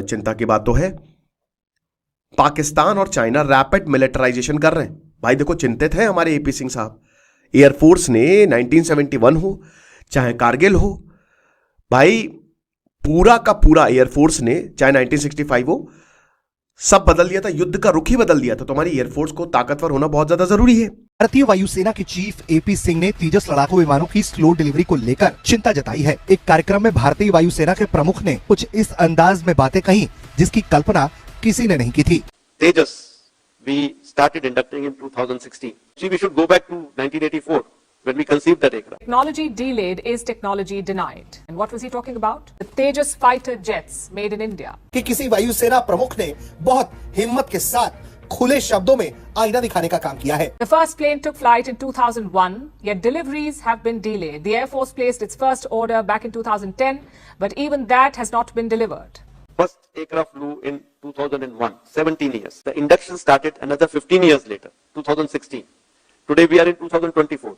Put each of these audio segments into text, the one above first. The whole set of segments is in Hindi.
चिंता की बात तो है। पाकिस्तान और चाइना रैपिड मिलिटराइजेशन कर रहे हैं। भाई देखो, चिंतित है हमारे एपी सिंह साहब। एयरफोर्स ने 1971 हो चाहे कारगिल हो, भाई पूरा का पूरा एयरफोर्स ने, चाहे 1965 हो, सब बदल दिया था। युद्ध का रुख ही बदल दिया था। तो हमारी एयरफोर्स को ताकतवर होना बहुत ज्यादा जरूरी है। भारतीय वायुसेना के चीफ एपी सिंह ने तेजस लड़ाकू विमानों की स्लो डिलीवरी को लेकर चिंता जताई है। एक कार्यक्रम में भारतीय वायुसेना के प्रमुख ने कुछ इस अंदाज में बातें कही जिसकी कल्पना किसी ने नहीं की थी। Tejas, we started inducting in 2016. See, we should go back to 1984 when we conceived that aircraft. Technology delayed is technology denied. And what was he talking about? The Tejas fighter jets made in India. कि किसी वायुसेना प्रमुख ने बहुत हिम्मत के साथ खुले शब्दों में आईना दिखाने का काम किया है। The first plane took flight in 2001, yet deliveries have been delayed. The Air Force placed its first order back in 2010, but even that has not been delivered. First aircraft flew in 2001, 17 years. The induction started another 15 years later, 2016. Today we are in 2024.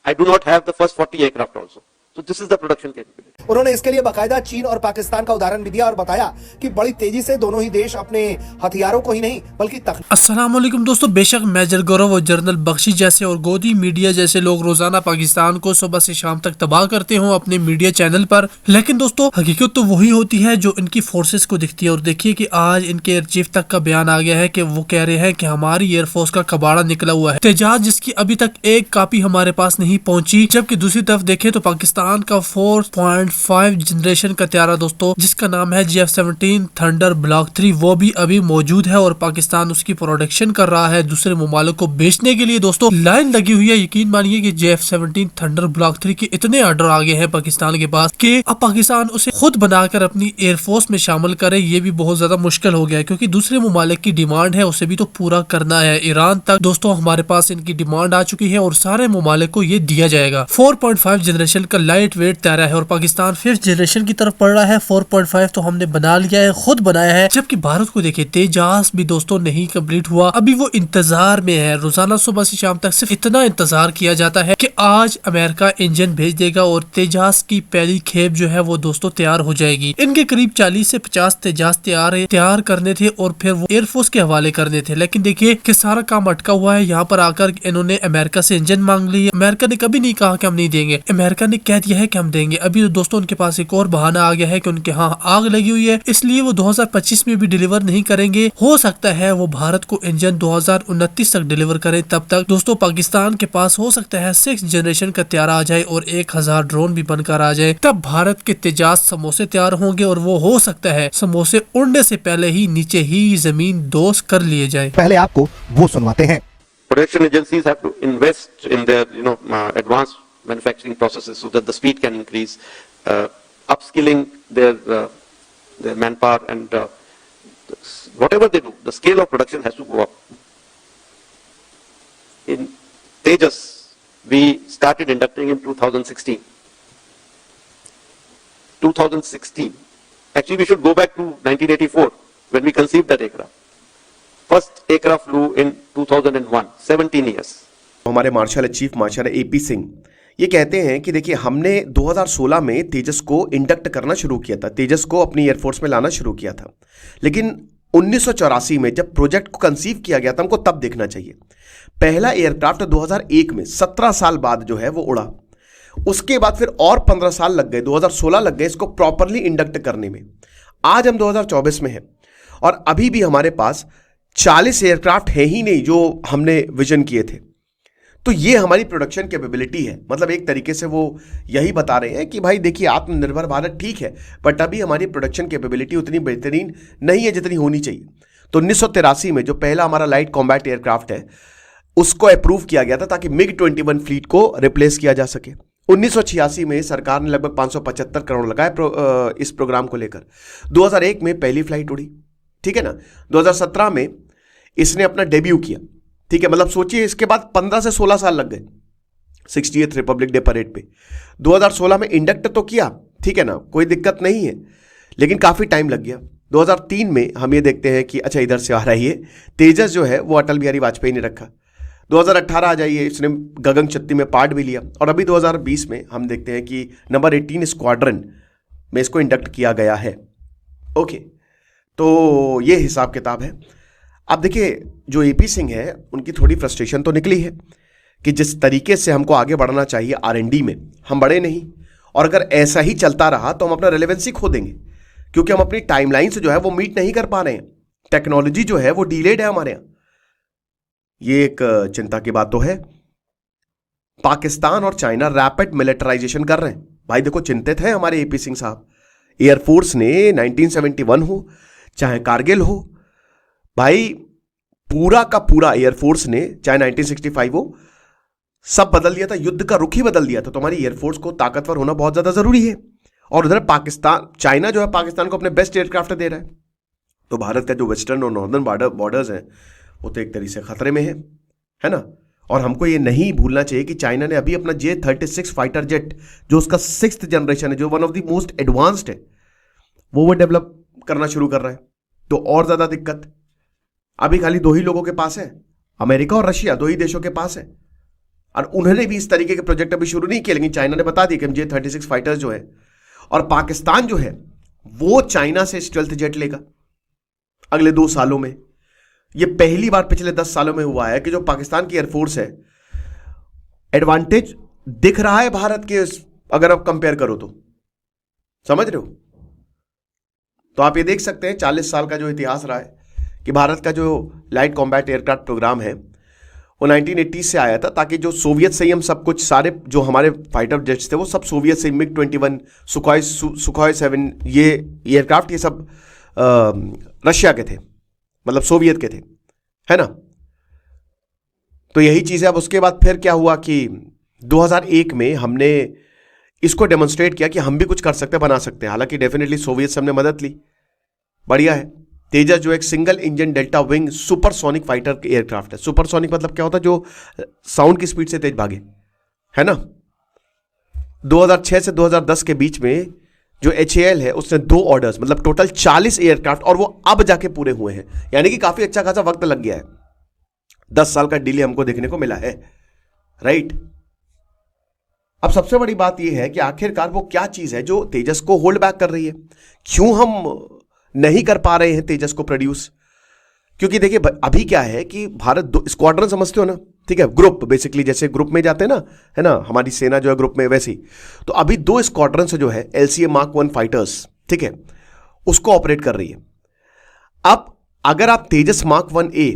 I do not have the first 40 aircraft also. So this is the production capability. उन्होंने इसके लिए बाकायदा चीन और पाकिस्तान का उदाहरण भी दिया और बताया कि बड़ी तेजी से दोनों ही देश अपने हथियारों को ही नहीं बल्कि अस्सलाम वालेकुम दोस्तों, बेशक मेजर गौरव और जनरल बख्शी जैसे और गोदी मीडिया जैसे लोग रोजाना पाकिस्तान को सुबह से शाम तक तबाह करते हो अपने मीडिया चैनल पर, लेकिन दोस्तों हकीकत तो वही होती है जो इनकी फोर्सेस को दिखती है। और देखिए कि आज इनके एयर चीफ तक का बयान आ गया है कि वो कह रहे हैं कि हमारी एयरफोर्स का कबाड़ा निकला हुआ है, तेजाज जिसकी अभी तक एक कॉपी हमारे पास नहीं पहुंची। जबकि दूसरी तरफ देखें तो पाकिस्तान का 4.5 जनरेशन का तैयारा दोस्तों, जिसका नाम है GF-17 थंडर ब्लॉक 3, वो भी अभी मौजूद है और पाकिस्तान उसकी प्रोडक्शन कर रहा है दूसरे ममालिक को बेचने के लिए। दोस्तों लाइन लगी हुई है। यकीन मानिए कि GF-17 थंडर ब्लॉक 3 के इतने ऑर्डर आ गए हैं पाकिस्तान के पास कि अब पाकिस्तान उसे खुद बनाकर अपनी एयरफोर्स में शामिल करे, ये भी बहुत ज्यादा मुश्किल हो गया है क्योंकि दूसरे ममालिक की डिमांड है, उसे भी तो पूरा करना है। ईरान तक दोस्तों हमारे पास इनकी डिमांड आ चुकी है और सारे ममालिक को ये दिया जाएगा। 4.5 जनरेशन का लाइट वेट तैयारा है और पाकिस्तान 5th जनरेशन की तरफ पड़ रहा है। 4.5 तो हमने बना लिया है, खुद बनाया है। जबकि भारत को देखिए तेजास भी दोस्तों नहीं कंप्लीट हुआ, अभी वो इंतजार में है। रोजाना सुबह से शाम तक सिर्फ इतना इंतजार किया जाता है कि आज अमेरिका इंजन भेज देगा और तेजास की पहली खेप जो है वो दोस्तों तैयार हो जाएगी। इनके करीब 40 से 50 तेजास तैयार करने थे और फिर वो एयरफोर्स के हवाले करने थे, लेकिन देखिए कि सारा काम अटका हुआ है। यहाँ पर आकर इन्होंने अमेरिका से इंजन मांग ली। अमेरिका ने कभी नहीं कहा कि हम नहीं देंगे, अमेरिका ने कह दिया है कि हम देंगे। अभी तो दोस्तों उनके पास एक और बहाना आ गया है कि उनके यहाँ आग लगी हुई है, इसलिए वो 2025 में भी डिलीवर नहीं करेंगे। हो सकता है वो भारत को इंजन 2029 तक डिलीवर करें। तब तक दोस्तों पाकिस्तान के पास हो सकता है 6th जनरेशन का तैयार आ जाए और 1000 ड्रोन भी बनकर आ जाए। तब भारत के तेजास समोसे तैयार होंगे और वो हो सकता है समोसे उड़ने से पहले ही नीचे ही जमीन दोष कर लिए जाए। पहले आपको वो सुनवाते हैं। Production agencies have to invest in their, advanced manufacturing processes so that the speed can increase, upskilling their manpower, and whatever they do, the scale of production has to go up. In Tejas, we started inducting in 2016. 2016. Actually, we should go back to 1984 when we conceived that aircraft. First aircraft flew in 2001, 17 years. हमारे marshal chief marshal A P Singh ये कहते हैं कि देखिए हमने 2016 में तेजस को इंडक्ट करना शुरू किया था, तेजस को अपनी एयरफोर्स में लाना शुरू किया था, लेकिन 1984 में जब प्रोजेक्ट को कंसीव किया गया था हमको तब देखना चाहिए। पहला एयरक्राफ्ट 2001 में 17 साल बाद जो है वो उड़ा, उसके बाद फिर और 15 साल लग गए, 2016 लग गए इसको प्रॉपरली इंडक्ट करने में। आज हम 2024 में हैं और अभी भी हमारे पास 40 एयरक्राफ्ट है ही नहीं जो हमने विजन किए थे। तो ये हमारी प्रोडक्शन कैपेबिलिटी है। मतलब एक तरीके से वो यही बता रहे हैं कि भाई देखिए आत्मनिर्भर भारत ठीक है, बट अभी हमारी प्रोडक्शन कैपेबिलिटी उतनी बेहतरीन नहीं है जितनी होनी चाहिए। तो 1983 में जो पहला हमारा लाइट कॉम्बैट एयरक्राफ्ट है उसको अप्रूव किया गया था ताकि MiG-21 फ्लीट को रिप्लेस किया जा सके। 1986 में सरकार ने लगभग 575 करोड़ लगाए इस प्रोग्राम को लेकर। 2001 में पहली फ्लाइट उड़ी, ठीक है ना। 2017 में इसने अपना डेब्यू किया, ठीक है। मतलब सोचिए इसके बाद 15 से 16 साल लग गए 68th रिपब्लिक डे परेड पे। 2016 में इंडक्ट तो किया, ठीक है ना, कोई दिक्कत नहीं है, लेकिन काफ़ी टाइम लग गया। 2003 में हम ये देखते हैं कि अच्छा इधर से आ रही है तेजस जो है वो अटल बिहारी वाजपेयी ने रखा। 2018 आ जाइए, इसने गगनचक्की में पार्ट भी लिया और अभी 2020 में हम देखते हैं कि नंबर 18 स्क्वाड्रन में इसको इंडक्ट किया गया है। ओके, तो ये हिसाब किताब है। अब देखिए, जो एपी सिंह है उनकी थोड़ी फ्रस्ट्रेशन तो निकली है कि जिस तरीके से हमको आगे बढ़ना चाहिए आरएनडी में, हम बढ़े नहीं, और अगर ऐसा ही चलता रहा तो हम अपना रेलेवेंसी खो देंगे, क्योंकि हम अपनी टाइमलाइन से जो है वो मीट नहीं कर पा रहे हैं। टेक्नोलॉजी जो है वो डिलेड है हमारे यहाँ। ये एक चिंता की बात तो है। पाकिस्तान और चाइना रैपिड मिलिटराइजेशन कर रहे हैं। भाई देखो, चिंतित है हमारे एपी सिंह साहब। एयरफोर्स ने 1971 हो चाहे कारगिल हो, भाई पूरा का पूरा एयरफोर्स ने, चाहे 1965 हो, सब बदल दिया था। युद्ध का रुख ही बदल दिया था। तो हमारी एयरफोर्स को ताकतवर होना बहुत ज्यादा जरूरी है। और उधर पाकिस्तान, चाइना जो है पाकिस्तान को अपने बेस्ट एयरक्राफ्ट दे रहा है। तो भारत का जो वेस्टर्न और नॉर्दर्न बॉर्डर्स हैं वो तो एक तरीके से खतरे में है ना। और हमको ये नहीं भूलना चाहिए कि चाइना ने अभी अपना J-36 फाइटर जेट, जो उसका 6th जनरेशन है, जो one of the most advanced है, वो डेवलप करना शुरू कर रहा है। तो और ज्यादा दिक्कत। अभी खाली 2 ही लोगों के पास है, अमेरिका और रशिया, 2 ही देशों के पास है। और उन्होंने भी इस तरीके के प्रोजेक्ट अभी शुरू नहीं किए, लेकिन चाइना ने बता दिया कि हम J-36 फाइटर्स जो है, और पाकिस्तान जो है वो चाइना से स्टेल्थ जेट लेगा अगले 2 सालों में। ये पहली बार पिछले 10 सालों में हुआ है कि जो पाकिस्तान की एयरफोर्स है, एडवांटेज दिख रहा है भारत के, अगर आप कंपेयर करो तो, समझ रहे हो। तो आप ये देख सकते हैं 40 साल का जो इतिहास रहा है कि भारत का जो लाइट कॉम्बैट एयरक्राफ्ट प्रोग्राम है वो 1980 से आया था, ताकि जो सोवियत से ही हम सब कुछ, सारे जो हमारे फाइटर जेट्स थे वो सब सोवियत से, MiG-21, सुखोई 7, ये एयरक्राफ्ट ये सब रशिया के थे, मतलब सोवियत के थे, है ना। तो यही चीज़ है। अब उसके बाद फिर क्या हुआ कि 2001 में हमने इसको डेमोन्स्ट्रेट किया कि हम भी कुछ कर सकते हैं, बना सकते हैं। हालांकि डेफिनेटली सोवियत से हमने मदद ली, बढ़िया है। तेजस जो एक single engine delta wing supersonic fighter aircraft है। सुपरसोनिक मतलब क्या होता है? जो साउंड की स्पीड से तेज भागे, है ना। 2006 से 2010 के बीच में जो HAL है उसने 2 ऑर्डर्स, मतलब टोटल 40 एयरक्राफ्ट, और वो अब जाके पूरे हुए हैं, यानी कि काफी अच्छा खासा वक्त लग गया है। 10 साल का डिले हमको देखने को मिला है, राइट। अब सबसे बड़ी बात यह है कि आखिरकार वो क्या चीज है जो तेजस को होल्ड बैक कर रही है? क्यों हम नहीं कर पा रहे हैं तेजस को प्रोड्यूस? क्योंकि देखिए अभी क्या है कि भारत 2 स्क्वाड्रन, समझते हो ना, ठीक है, ग्रुप, बेसिकली जैसे ग्रुप में जाते हैं ना, है ना, हमारी सेना जो है ग्रुप में, वैसे ही। तो अभी 2 स्क्वाड्रन से जो है LCA Mark 1 फाइटर्स, ठीक है, उसको ऑपरेट कर रही है। अब अगर आप तेजस Mark 1A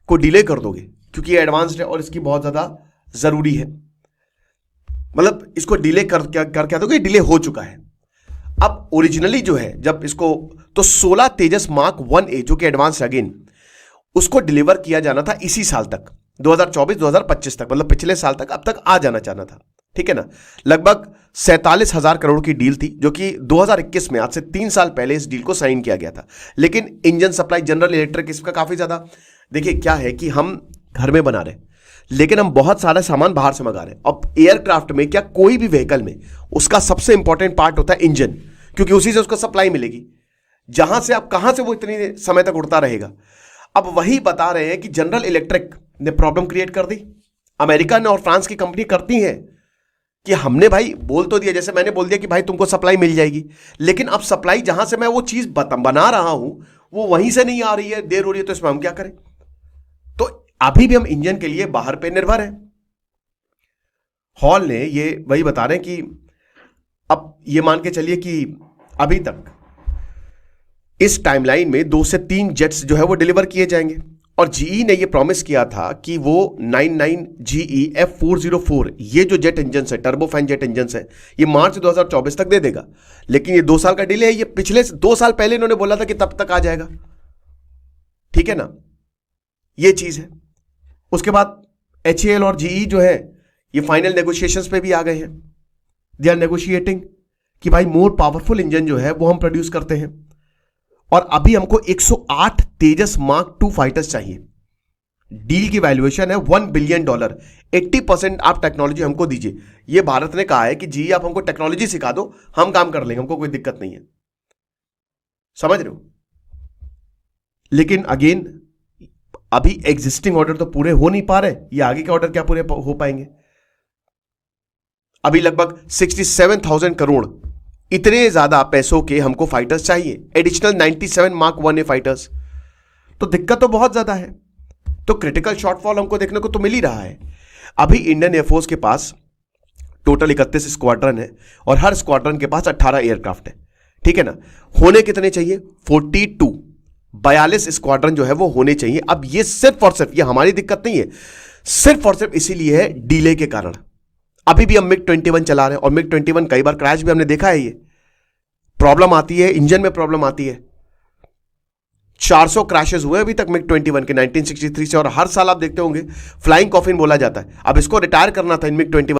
को डिले कर दोगे, क्योंकि ये एडवांस्ड है और इसकी बहुत ज्यादा जरूरी है, मतलब इसको डिले कर क्या दोगे, डिले हो चुका है। अब ओरिजिनली जो है जब इसको, तो 16 तेजस Mark 1A जो कि एडवांस अगेन, उसको डिलीवर किया जाना था इसी साल तक, 2024-2025 तक, मतलब पिछले साल तक, अब तक आ जाना चाहना था, ठीक है ना। लगभग 47,000 करोड़ की डील थी, जो कि 2021 में, आज से 3 साल पहले इस डील को साइन किया गया था। लेकिन इंजन सप्लाई, जनरल इलेक्ट्रिक, इसका काफी ज्यादा, देखिए क्या है कि हम घर में बना रहे, लेकिन हम बहुत सारा सामान बाहर से मंगा रहे हैं। अब एयरक्राफ्ट में, क्या कोई भी व्हीकल में, उसका सबसे इंपॉर्टेंट पार्ट होता है इंजन, क्योंकि उसी से उसको सप्लाई मिलेगी। जहां से, आप कहां से वो इतनी समय तक उड़ता रहेगा। अब वही बता रहे हैं कि जनरल इलेक्ट्रिक ने प्रॉब्लम क्रिएट कर दी। अमेरिका ने और फ्रांस की कंपनी करती हैं कि हमने भाई बोल तो दिया, जैसे मैंने बोल दिया कि भाई तुमको सप्लाई मिल जाएगी, लेकिन अब सप्लाई जहां से मैं वो चीज बना रहा हूं वो वहीं से नहीं आ रही है, देर हो रही है, तो इसमें हम क्या करें? तो अभी भी हम इंजन के लिए बाहर पे निर्भर हैं। हॉल ने ये वही बता रहे हैं कि अब ये मान के चलिए कि अभी तक इस टाइमलाइन में 2 से 3 जेट्स जो है वो डिलीवर किए जाएंगे, और GE ने ये प्रॉमिस किया था कि वो 99 GE F404, ये जो जेट इंजन है, टर्बोफैन जेट इंजन है, ये मार्च 2024 तक दे देगा। लेकिन ये 2 साल का डिले है। ये पिछले 2 साल पहले इन्होंने बोला था कि तब तक आ जाएगा, ठीक है ना, ये चीज है। उसके बाद HAL और GE जो है ये फाइनल नेगोशिएशंस पे भी आ गए हैं। दे आर नेगोशिएटिंग कि भाई मोर पावरफुल इंजन जो है वो हम प्रोड्यूस करते हैं, और अभी हमको 108 तेजस Mark 2 फाइटर्स चाहिए। डील की वैल्यूएशन है $1 बिलियन। 80% आप टेक्नोलॉजी हमको दीजिए। ये भारत ने कहा है कि जी आप हमको टेक्नोलॉजी सिखा दो, हम काम कर लेंगे, हमको कोई दिक्कत नहीं है, समझ रहे हो। लेकिन अगेन अभी एग्जिस्टिंग ऑर्डर तो पूरे हो नहीं पा रहे, ये आगे के ऑर्डर क्या पूरे हो पाएंगे? अभी लगभग 67,000 करोड़ इतने ज्यादा पैसों के हमको फाइटर्स चाहिए, एडिशनल 97 मार्क 1A फाइटर्स, तो दिक्कत तो बहुत ज्यादा है। तो क्रिटिकल शॉर्टफॉल हमको देखने को तो मिल ही रहा है। अभी इंडियन एयरफोर्स के पास टोटल 31 स्क्वाड्रन है और हर स्क्वाड्रन के पास 18 एयरक्राफ्ट है, ठीक है ना। होने कितने चाहिए? 42 स्क्वाड्रन जो है वो होने चाहिए। अब ये सिर्फ और सिर्फ, ये हमारी दिक्कत नहीं है, सिर्फ और सिर्फ इसीलिए है डिले के कारण। अभी भी हम मिग 21 चला रहे हैं और मिग 21 कई बार क्रैश भी हमने देखा है। ये प्रॉब्लम आती है, इंजन में प्रॉब्लम आती है। 400 क्रैशेस हुए अभी तक मिग 21 के 1963 से, और हर साल आप देखते होंगे फ्लाइंग कॉफिन बोला जाता है। अब इसको रिटायर करना था इन मिग 21